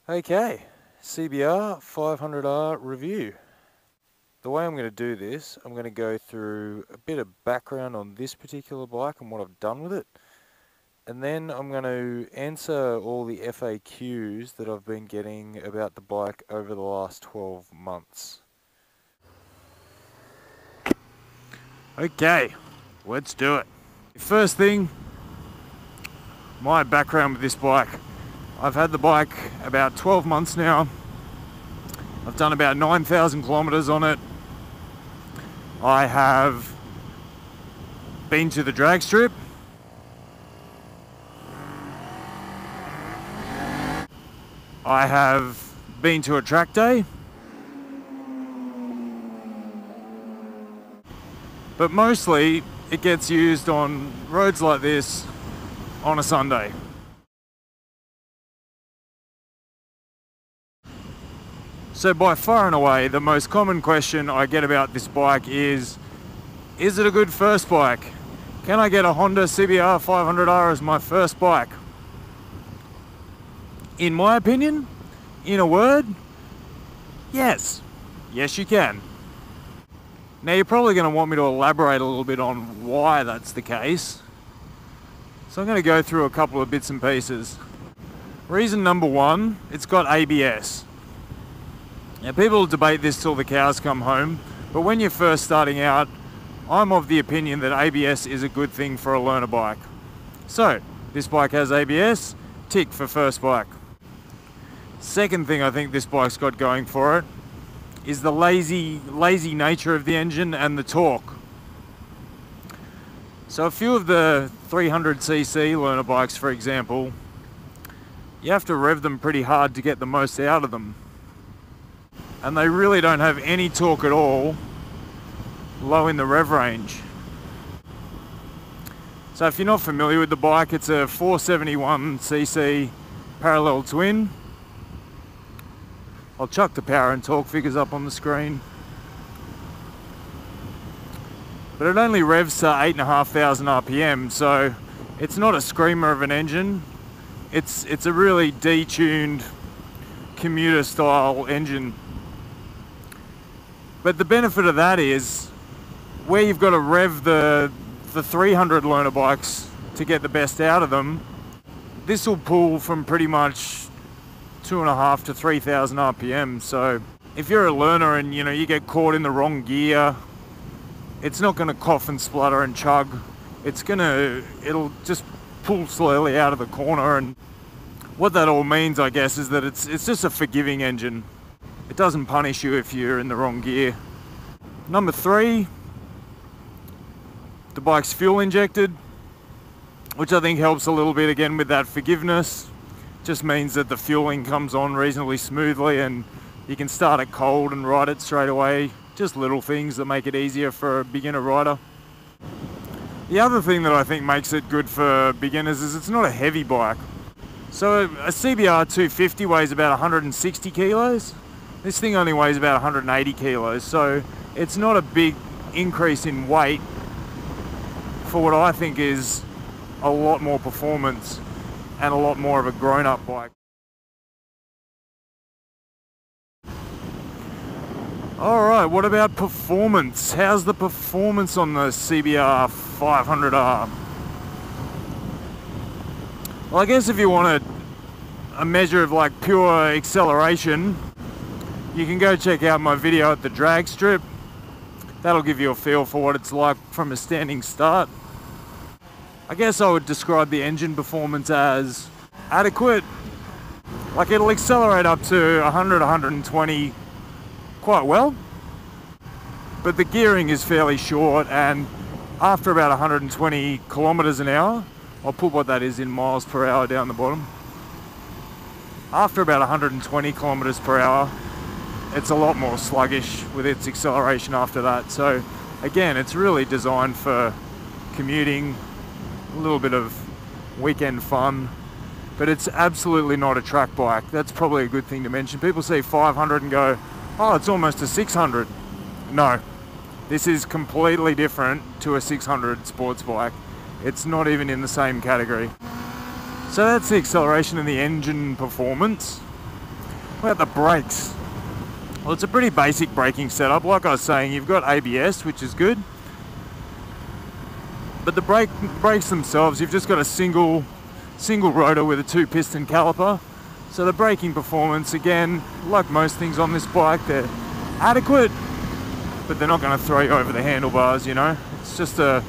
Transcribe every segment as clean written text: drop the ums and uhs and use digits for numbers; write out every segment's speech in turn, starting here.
Okay, CBR500R review. The way I'm going to do this, I'm going to go through a bit of background on this particular bike and what I've done with it. And then I'm going to answer all the FAQs that I've been getting about the bike over the last 12 months. Okay, let's do it. First thing, my background with this bike. I've had the bike about 12 months now. I've done about 9,000 kilometers on it. I have been to the drag strip. I have been to a track day. But mostly it gets used on roads like this on a Sunday. So by far and away, the most common question I get about this bike is it a good first bike? Can I get a Honda CBR500R as my first bike? In my opinion, in a word, yes. Yes, you can. Now you're probably going to want me to elaborate a little bit on why that's the case. So I'm going to go through a couple of bits and pieces. Reason number one, it's got ABS. Now people debate this till the cows come home, but when you're first starting out, I'm of the opinion that ABS is a good thing for a learner bike. So, this bike has ABS, tick for first bike. Second thing I think this bike's got going for it is the lazy nature of the engine and the torque. So a few of the 300cc learner bikes, for example, you have to rev them pretty hard to get the most out of them. And they really don't have any torque at all low in the rev range. So if you're not familiar with the bike, it's a 471cc parallel twin. I'll chuck the power and torque figures up on the screen. But it only revs to 8,500 RPM, so it's not a screamer of an engine. It's a really detuned commuter style engine. But the benefit of that is, where you've got to rev the 300 learner bikes to get the best out of them, this will pull from pretty much 2,500 to 3,000 RPM. So if you're a learner and you get caught in the wrong gear, it's not going to cough and splutter and chug. It'll just pull slowly out of the corner. And what that all means, I guess, is that it's just a forgiving engine. It doesn't punish you if you're in the wrong gear. Number three, the bike's fuel injected, which I think helps a little bit again with that forgiveness. Just means that the fueling comes on reasonably smoothly and you can start it cold and ride it straight away. Just little things that make it easier for a beginner rider. The other thing that I think makes it good for beginners is it's not a heavy bike. So a CBR250 weighs about 160 kilos. This thing only weighs about 180 kilos, so it's not a big increase in weight for what I think is a lot more performance and a lot more of a grown-up bike. Alright, what about performance? How's the performance on the CBR500R? Well, I guess if you want a measure of like pure acceleration, you can go check out my video at the drag strip. That'll give you a feel for what it's like from a standing start. I guess I would describe the engine performance as adequate. Like it'll accelerate up to 100, 120 quite well, but the gearing is fairly short, and after about 120 kilometers an hour, I'll put what that is in miles per hour down the bottom. After about 120 kilometers per hour, it's a lot more sluggish with its acceleration after that. So again, it's really designed for commuting, a little bit of weekend fun, but it's absolutely not a track bike. That's probably a good thing to mention. People see 500 and go, oh, it's almost a 600. No, this is completely different to a 600 sports bike. It's not even in the same category. So that's the acceleration and the engine performance. What about the brakes? Well, it's a pretty basic braking setup. Like I was saying, you've got ABS, which is good. But the brakes themselves, you've just got a single rotor with a 2-piston caliper. So the braking performance, again, like most things on this bike, they're adequate, but they're not going to throw you over the handlebars, you know. It's just a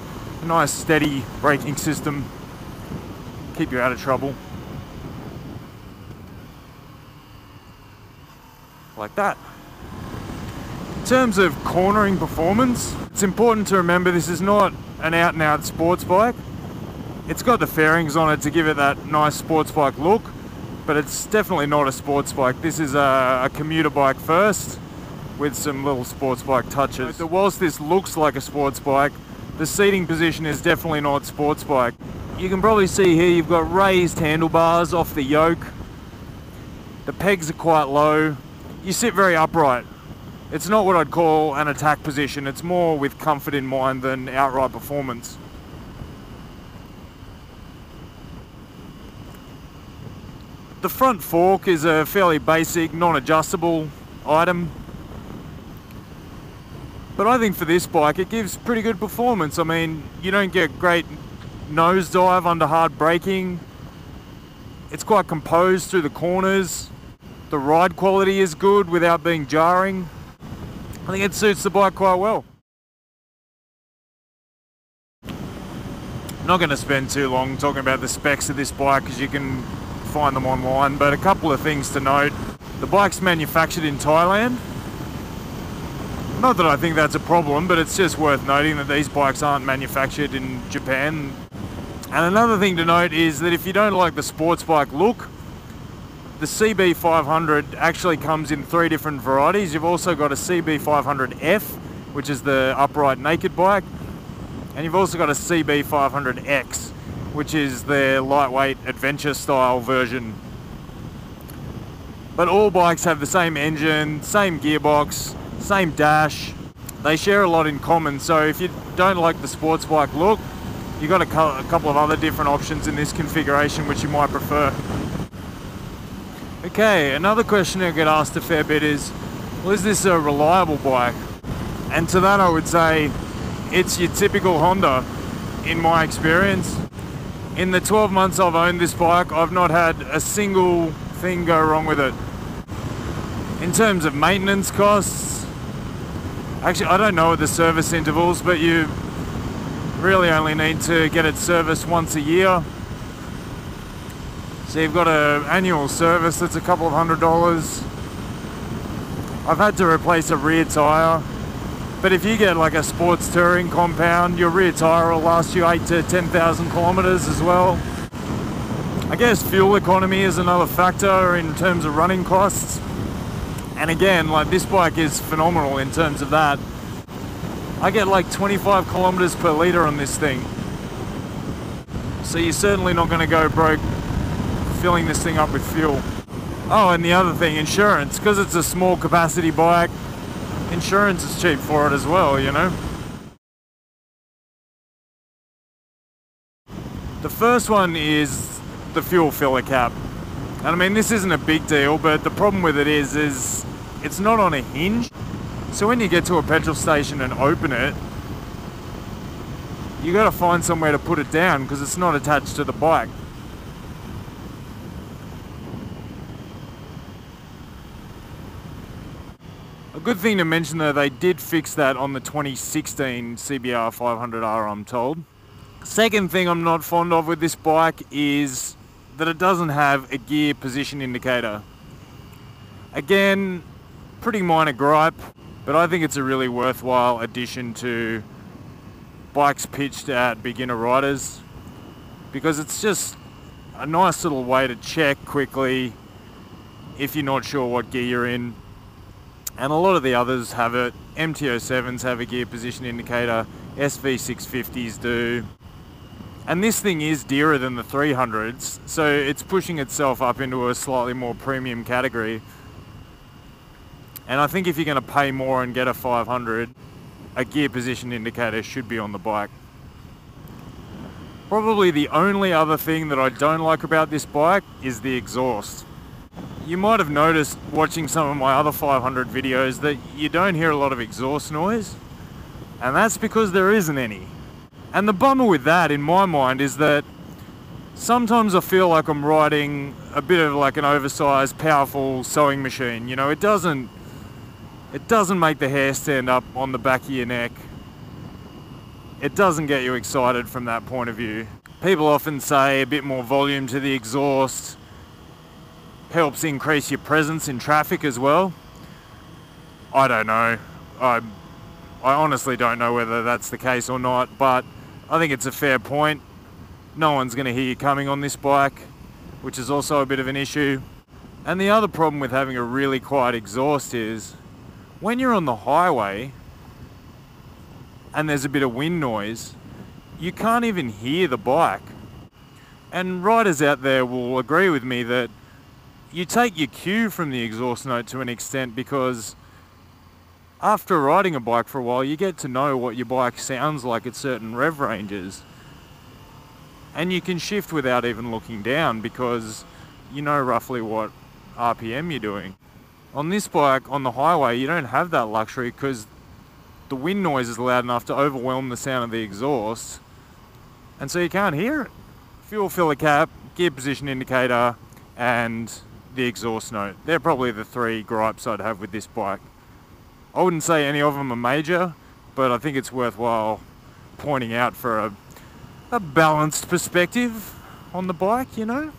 nice steady braking system, keep you out of trouble. Like that. In terms of cornering performance, it's important to remember this is not an out-and-out sports bike. It's got the fairings on it to give it that nice sports bike look, but it's definitely not a sports bike. This is a commuter bike first, with some little sports bike touches. So whilst this looks like a sports bike, the seating position is definitely not sports bike. You can probably see here you've got raised handlebars off the yoke. The pegs are quite low. You sit very upright. It's not what I'd call an attack position. It's more with comfort in mind than outright performance. The front fork is a fairly basic, non-adjustable item. But I think for this bike, it gives pretty good performance. I mean, you don't get great nosedive under hard braking. It's quite composed through the corners. The ride quality is good without being jarring. I think it suits the bike quite well. I'm not going to spend too long talking about the specs of this bike because you can find them online, but a couple of things to note. The bike's manufactured in Thailand. Not that I think that's a problem, but it's just worth noting that these bikes aren't manufactured in Japan. And another thing to note is that if you don't like the sports bike look, the CB500 actually comes in 3 different varieties. You've also got a CB500F, which is the upright naked bike, and you've also got a CB500X, which is their lightweight adventure style version. But all bikes have the same engine, same gearbox, same dash. They share a lot in common, so if you don't like the sports bike look, you've got a couple of other different options in this configuration which you might prefer. Okay, another question I get asked a fair bit is, well, is this a reliable bike? And to that I would say, it's your typical Honda, in my experience. In the 12 months I've owned this bike, I've not had a single thing go wrong with it. In terms of maintenance costs, actually I don't know the service intervals, but you really only need to get it serviced once a year. So you've got an annual service that's a couple of $100. I've had to replace a rear tyre, but if you get like a sports touring compound, your rear tyre will last you 8,000 to 10,000 kilometers as well. I guess fuel economy is another factor in terms of running costs. And again, like this bike is phenomenal in terms of that. I get like 25 kilometers per litre on this thing. So you're certainly not going to go broke filling this thing up with fuel. Oh, and the other thing, insurance. Because it's a small capacity bike, insurance is cheap for it as well, you know. The first one is the fuel filler cap. And I mean, this isn't a big deal, but the problem with it is it's not on a hinge. So when you get to a petrol station and open it, you got to find somewhere to put it down because it's not attached to the bike. Good thing to mention though, they did fix that on the 2016 CBR500R, I'm told. Second thing I'm not fond of with this bike is that it doesn't have a gear position indicator. Again, pretty minor gripe, but I think it's a really worthwhile addition to bikes pitched at beginner riders, because it's just a nice little way to check quickly if you're not sure what gear you're in. And a lot of the others have it. MT-07s have a gear position indicator, SV650s do. And this thing is dearer than the 300s, so it's pushing itself up into a slightly more premium category. And I think if you're going to pay more and get a 500, a gear position indicator should be on the bike. Probably the only other thing that I don't like about this bike is the exhaust. You might have noticed watching some of my other 500 videos that you don't hear a lot of exhaust noise, and that's because there isn't any. And the bummer with that, in my mind, is that sometimes I feel like I'm riding a bit of like an oversized, powerful sewing machine. You know, it doesn't make the hair stand up on the back of your neck. It doesn't get you excited from that point of view. People often say a bit more volume to the exhaust helps increase your presence in traffic as well. I don't know. I honestly don't know whether that's the case or not, but I think it's a fair point. No one's going to hear you coming on this bike, which is also a bit of an issue. And the other problem with having a really quiet exhaust is when you're on the highway and there's a bit of wind noise, you can't even hear the bike. And riders out there will agree with me that you take your cue from the exhaust note to an extent, because after riding a bike for a while, you get to know what your bike sounds like at certain rev ranges. And you can shift without even looking down because you know roughly what RPM you're doing. On this bike, on the highway, you don't have that luxury because the wind noise is loud enough to overwhelm the sound of the exhaust, and so you can't hear it. Fuel filler cap, gear position indicator, and the exhaust note. They're probably the three gripes I'd have with this bike. I wouldn't say any of them are major, but I think it's worthwhile pointing out for a balanced perspective on the bike, you know?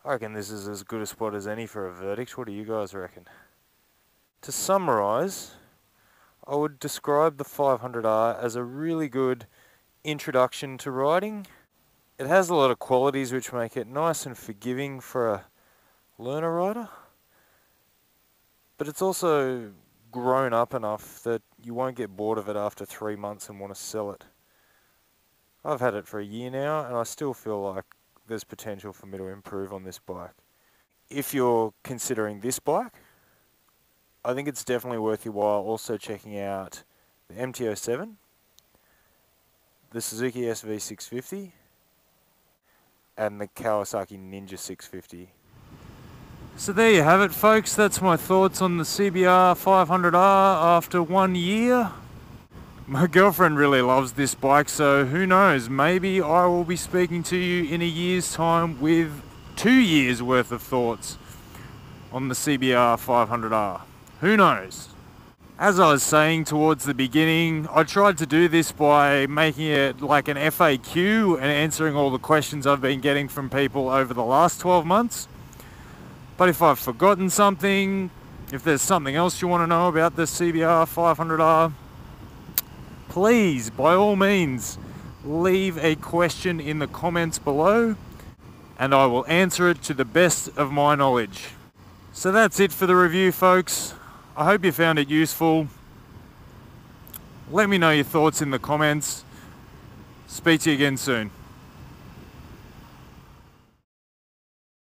I reckon this is as good a spot as any for a verdict. What do you guys reckon? To summarise, I would describe the 500R as a really good introduction to riding. It has a lot of qualities which make it nice and forgiving for a learner rider, but it's also grown up enough that you won't get bored of it after 3 months and want to sell it. I've had it for a year now and I still feel like there's potential for me to improve on this bike. If you're considering this bike, I think it's definitely worth your while also checking out the MT-07, the Suzuki SV650, and the Kawasaki Ninja 650. So there you have it, folks. That's my thoughts on the CBR500R after 1 year. My girlfriend really loves this bike, so who knows, maybe I will be speaking to you in a year's time with 2 years worth of thoughts on the CBR500R. Who knows? As I was saying towards the beginning, I tried to do this by making it like an FAQ and answering all the questions I've been getting from people over the last 12 months. But if I've forgotten something, if there's something else you want to know about the CBR500R, please, by all means, leave a question in the comments below and I will answer it to the best of my knowledge. So that's it for the review, folks. I hope you found it useful. Let me know your thoughts in the comments. Speak to you again soon.